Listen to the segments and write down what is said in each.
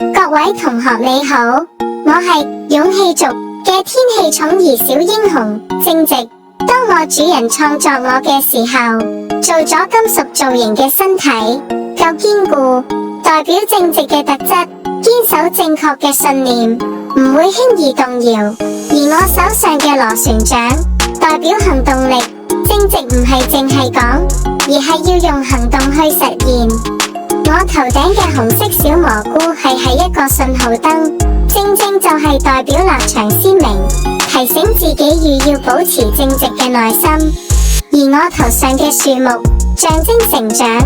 各位同學你好，我係勇氣族嘅天氣寵兒小英雄正直。當我主人創作我嘅時候，做咗金屬造型嘅身體，夠堅固，代表正直嘅特質，堅守正確嘅信念，唔會輕易動搖。而我手上嘅螺旋槳，代表行動力，正直唔係淨係講，而係要用行動去實現。我頭頂嘅紅色小蘑菇係一個信號燈，正正就係代表立場鮮明，提醒自己要保持正直嘅內心。而我頭上嘅樹木象徵成長，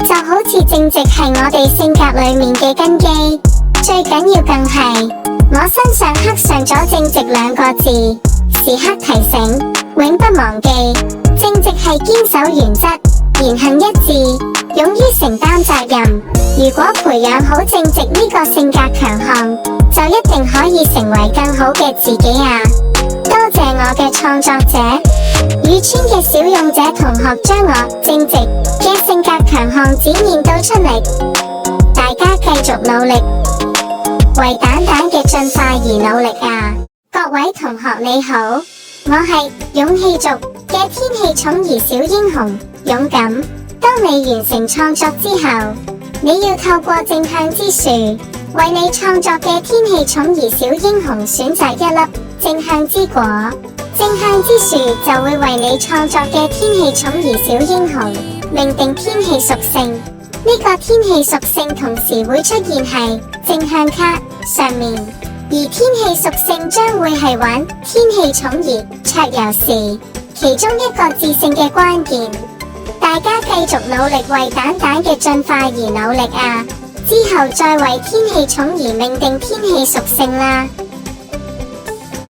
就好似正直係我哋性格裏面嘅根基。最緊要更係我身上刻上咗正直兩個字，時刻提醒，永不忘記。正直係堅守原則，言行一致，勇於承擔責任。如果培養好正直呢個性格強項，就一定可以成為更好嘅自己啊！多謝我嘅創作者宇村嘅小勇者同學將我正直嘅性格強項展現到出嚟，大家繼續努力，為蛋蛋嘅進化而努力啊！各位同學你好，我係勇氣族嘅天氣寵兒小英雄勇敢。當你完成創作之後，你要透過正向之樹，為你創作嘅天氣寵兒小英雄選擇一粒正向之果，正向之樹就會為你創作嘅天氣寵兒小英雄命定天氣屬性。呢個天氣屬性同時會出現喺正向卡上面，而天氣屬性將會係玩天氣寵兒桌遊時其中一個致勝嘅關鍵。大家繼續努力為蛋蛋嘅進化而努力啊！之後再為天氣寵兒命定天氣屬性啦〜